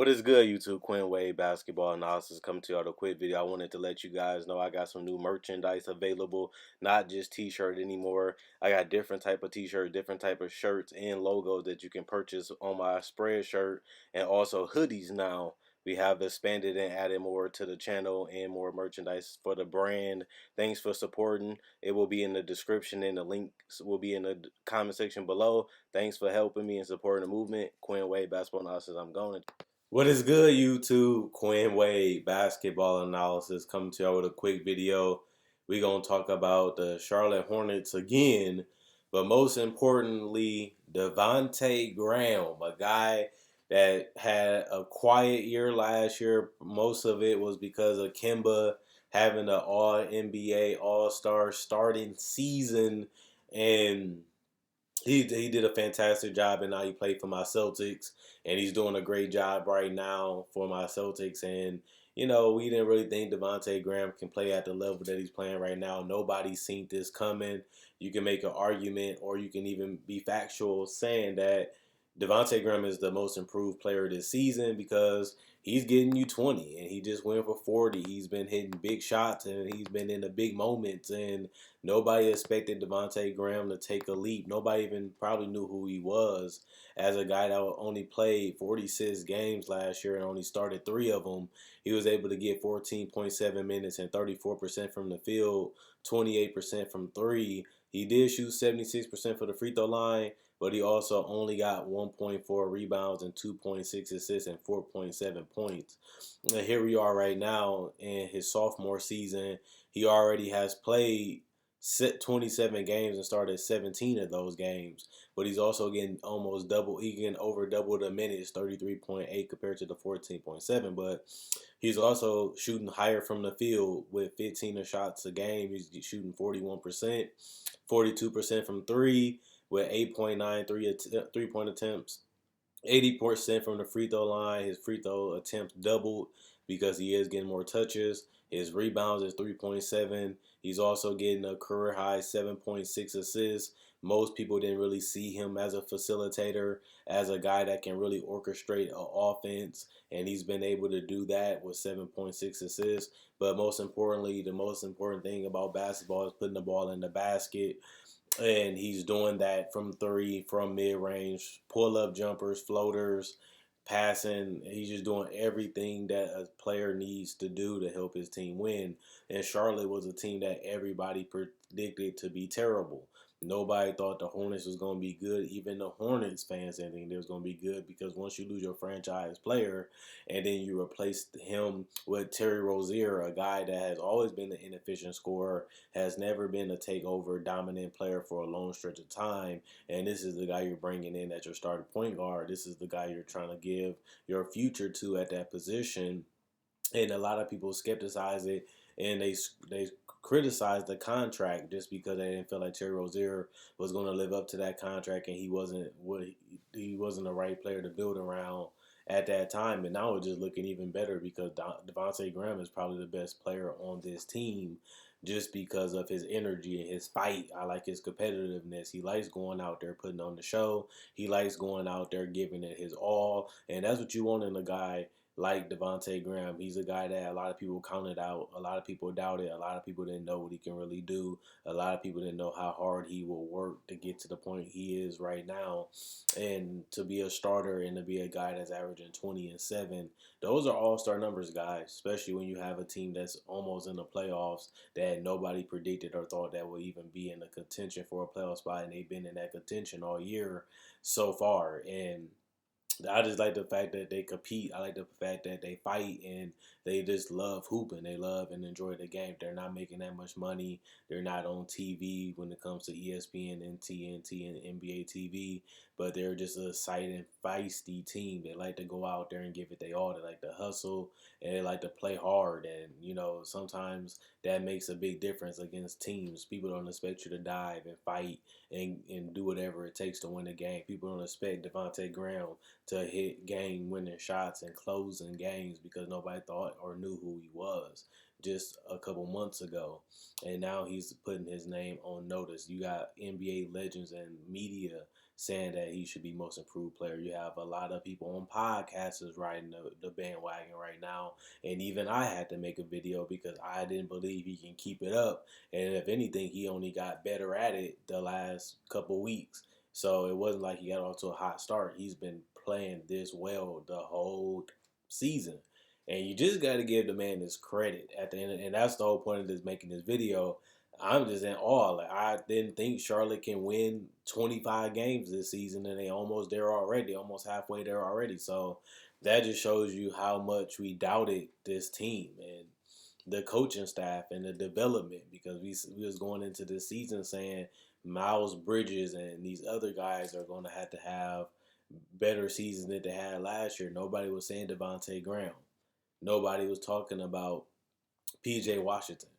is good, YouTube? Quinn Wade Basketball Analysis coming to you with a quick video. I wanted to let you guys know I got some new merchandise available, not just t-shirt anymore. I got different type of t-shirt, different type of shirts and logos that you can purchase on my spread shirt, and also hoodies now. We have expanded and added more to the channel and more merchandise for the brand. Thanks for supporting. It will be in the description and the links will be in the comment section below. Thanks for helping me and supporting the movement. Quinn Wade Basketball Analysis. I'm going. What is good, YouTube? Quinn Wade Basketball Analysis coming to y'all with a quick video. We're going to talk about the Charlotte Hornets again, but most importantly, Devonte Graham, a guy that had a quiet year last year. Most of it was because of Kemba having an All-NBA, All-Star starting season, and he did a fantastic job, and now he played for my Celtics, and he's doing a great job right now for my Celtics. And we didn't really think Devonte Graham can play at the level that he's playing right now. Nobody's seen this coming. You can make an argument, or you can even be factual, saying that Devonte Graham is the most improved player this season because he's getting you 20, and he just went for 40. He's been hitting big shots, and he's been in the big moments, and nobody expected Devonte Graham to take a leap. Nobody even probably knew who he was as a guy that only played 46 games last year and only started 3 of them. He was able to get 14.7 minutes and 34% from the field, 28% from 3. He did shoot 76% for the free throw line, but he also only got 1.4 rebounds and 2.6 assists and 4.7 points. And here we are right now in his sophomore season. He already has played 27 games and started 17 of those games, but he's also getting almost double. He getting over double the minutes, 33.8 compared to the 14.7. But he's also shooting higher from the field with 15 shots a game. He's shooting 41%, 42% from 3 with 8.9 3-point attempts, 80% from the free throw line. His free throw attempts doubled because he is getting more touches. His rebounds is 3.7. He's also getting a career high 7.6 assists. Most people didn't really see him as a facilitator, as a guy that can really orchestrate an offense, and he's been able to do that with 7.6 assists. But most importantly, the most important thing about basketball is putting the ball in the basket. And he's doing that from 3, from mid-range, pull-up jumpers, floaters, passing. He's just doing everything that a player needs to do to help his team win. And Charlotte was a team that everybody predicted to be terrible. Nobody thought the Hornets was going to be good. Even the Hornets fans didn't think they was going to be good, because once you lose your franchise player and then you replace him with Terry Rozier, a guy that has always been an inefficient scorer, has never been a takeover dominant player for a long stretch of time, and this is the guy you're bringing in at your starting point guard. This is the guy you're trying to give your future to at that position. And a lot of people skepticize it, and they criticize the contract just because they didn't feel like Terry Rozier was going to live up to that contract, and he wasn't the right player to build around at that time. And now it's just looking even better because Devonte Graham is probably the best player on this team, just because of his energy and his fight. I like his competitiveness. He likes going out there putting on the show. He likes going out there giving it his all, and that's what you want in a guy like Devonte Graham. He's a guy that a lot of people counted out. A lot of people doubted. A lot of people didn't know what he can really do. A lot of people didn't know how hard he will work to get to the point he is right now. And to be a starter and to be a guy that's averaging 20 and 7, those are all-star numbers, guys, especially when you have a team that's almost in the playoffs that nobody predicted or thought that would even be in the contention for a playoff spot, and they've been in that contention all year so far. And I just like the fact that they compete. I like the fact that they fight, and they just love hooping. They love and enjoy the game. They're not making that much money. They're not on TV when it comes to ESPN and TNT and NBA TV, but they're just a exciting, feisty team. They like to go out there and give it their all. They like to hustle, and they like to play hard. And, sometimes that makes a big difference against teams. People don't expect you to dive and fight and do whatever it takes to win a game. People don't expect Devonte Graham to hit game-winning shots and closing games because nobody thought or knew who he was. just a couple months ago, and now he's putting his name on notice. You got NBA legends and media saying that he should be most improved player. You have a lot of people on podcasts riding the bandwagon right now, and even I had to make a video because I didn't believe he can keep it up. And if anything, he only got better at it the last couple weeks. So it wasn't like he got off to a hot start. He's been playing this well the whole season. And you just got to give the man his credit at the end. And that's the whole point of this making this video. I'm just in awe. Like, I didn't think Charlotte can win 25 games this season, and they almost there already, almost halfway there already. So that just shows you how much we doubted this team and the coaching staff and the development, because we was going into this season saying Miles Bridges and these other guys are going to have better seasons than they had last year. Nobody was saying Devonte Graham. Nobody was talking about PJ Washington.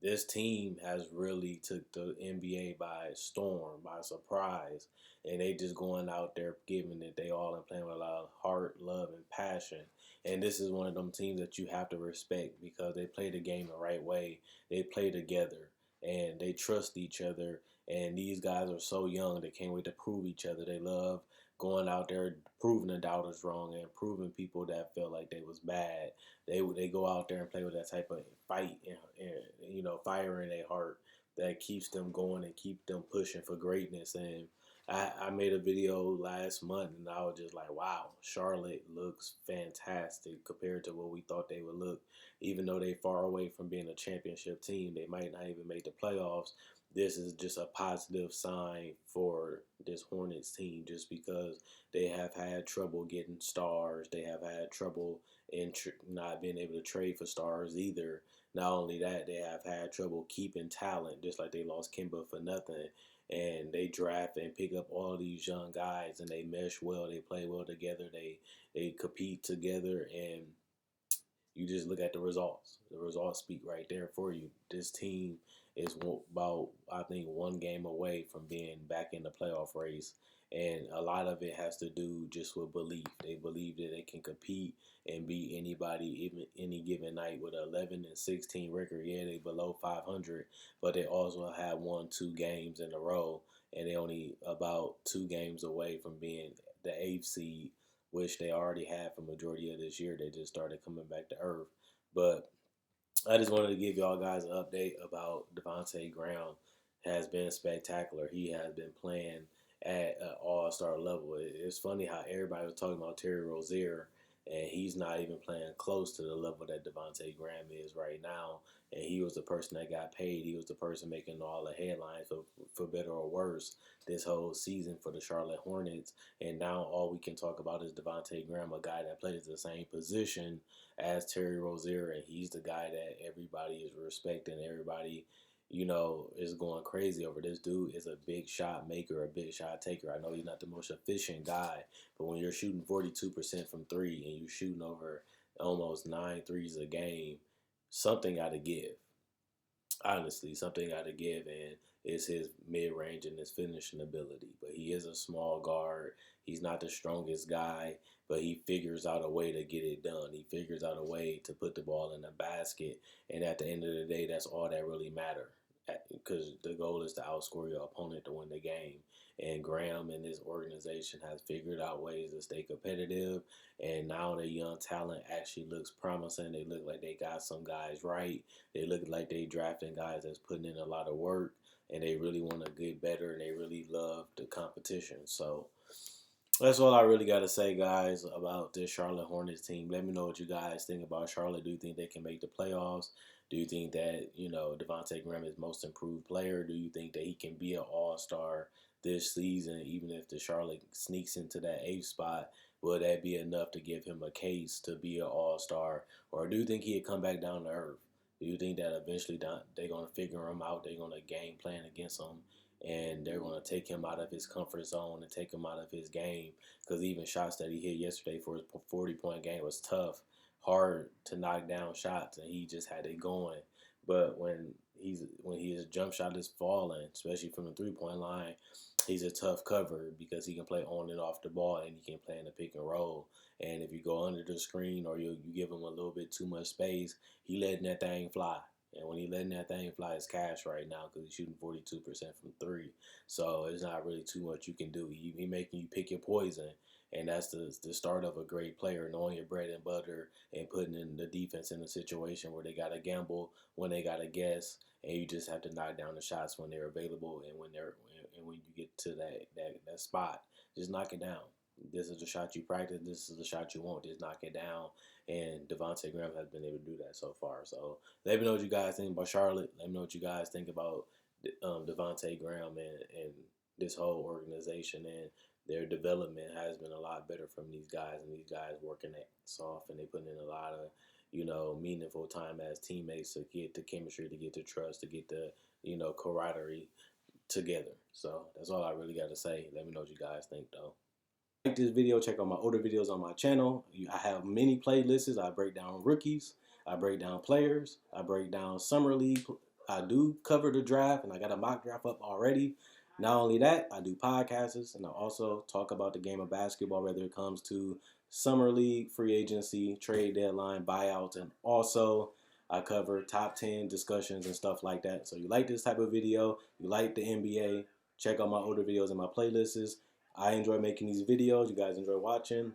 This team has really took the NBA by storm, by surprise, and they just going out there giving it they all and playing with a lot of heart, love, and passion. And this is one of them teams that you have to respect because they play the game the right way. They play together and they trust each other. And these guys are so young; they can't wait to prove each other. They love going out there, proving the doubters wrong and proving people that felt like they was bad. They go out there and play with that type of fight and fire in their heart that keeps them going and keep them pushing for greatness. And I made a video last month and I was just like, wow, Charlotte looks fantastic compared to what we thought they would look. Even though they far away from being a championship team, they might not even make the playoffs. This is just a positive sign for this Hornets team just because they have had trouble getting stars. They have had trouble in not being able to trade for stars either. Not only that, they have had trouble keeping talent, just like they lost Kimba for nothing. And they draft and pick up all these young guys, and they mesh well. They play well together. They compete together, and you just look at the results. The results speak right there for you. This team is about, I think, one game away from being back in the playoff race. And a lot of it has to do just with belief. They believe that they can compete and beat anybody, even any given night with an 11-16 record. Yeah, they below 500, but they also have won 2 games in a row, and they only about 2 games away from being the 8th seed, which they already had for majority of this year. They just started coming back to earth. But I just wanted to give y'all guys an update about Devonte Graham. Has been spectacular. He has been playing at an all-star level. It's funny how everybody was talking about Terry Rozier, and he's not even playing close to the level that Devonte Graham is right now. And he was the person that got paid. He was the person making all the headlines for better or worse this whole season for the Charlotte Hornets. And now all we can talk about is Devonte Graham, a guy that plays the same position as Terry Rozier, and he's the guy that everybody is respecting. Everybody, is going crazy over. This dude is a big shot maker, a big shot taker. I know he's not the most efficient guy, but when you're shooting 42% from three and you're shooting over almost 9 threes a game, something got to give. Honestly, something got to give, and it's his mid-range and his finishing ability. But he is a small guard. He's not the strongest guy, but he figures out a way to get it done. He figures out a way to put the ball in the basket, and at the end of the day, that's all that really matters. Because the goal is to outscore your opponent to win the game. And Graham and his organization has figured out ways to stay competitive. And now the young talent actually looks promising. They look like they got some guys right. They look like they drafting guys that's putting in a lot of work, and they really want to get better, and they really love the competition. So that's all I really got to say, guys, about this Charlotte Hornets team. Let me know what you guys think about Charlotte. Do you think they can make the playoffs? Do you think that, Devonte Graham is most improved player? Do you think that he can be an all-star this season, even if the Charlotte sneaks into that 8th spot? Will that be enough to give him a case to be an all-star? Or do you think he'd come back down to earth? Do you think that eventually they're going to figure him out? They're going to game plan against him, and they're going to take him out of his comfort zone and take him out of his game? Because even shots that he hit yesterday for his 40-point game was tough, hard to knock down shots, and he just had it going. But when his jump shot is falling, especially from the 3-point line, he's a tough cover because he can play on and off the ball and he can play in the pick and roll. And if you go under the screen or you give him a little bit too much space, he letting that thing fly. And when he letting that thing fly, it's cash right now because he's shooting 42% from three. So it's not really too much you can do. He making you pick your poison. And that's the start of a great player, knowing your bread and butter and putting in the defense in a situation where they got to gamble, when they got to guess, and you just have to knock down the shots when they're available and when you get to that spot, just knock it down. This is the shot you practice. This is the shot you want. Just knock it down. And Devonte Graham has been able to do that so far. So let me know what you guys think about Charlotte. Let me know what you guys think about Devonte Graham and this whole organization, and their development has been a lot better from these guys, and these guys working their ass off, and they putting in a lot of meaningful time as teammates to get the chemistry, to get the trust, to get the camaraderie together. So that's all I really got to say. Let me know what you guys think, though. Like this video, check out my older videos on my channel. I have many playlists. I break down rookies, I break down players, I break down summer league. I do cover the draft, and I got a mock draft up already. Not only that, I do podcasts, and I also talk about the game of basketball, whether it comes to summer league, free agency, trade deadline, buyouts, and also I cover top 10 discussions and stuff like that. So you like this type of video, you like the NBA, check out my older videos and my playlists. I enjoy making these videos. You guys enjoy watching.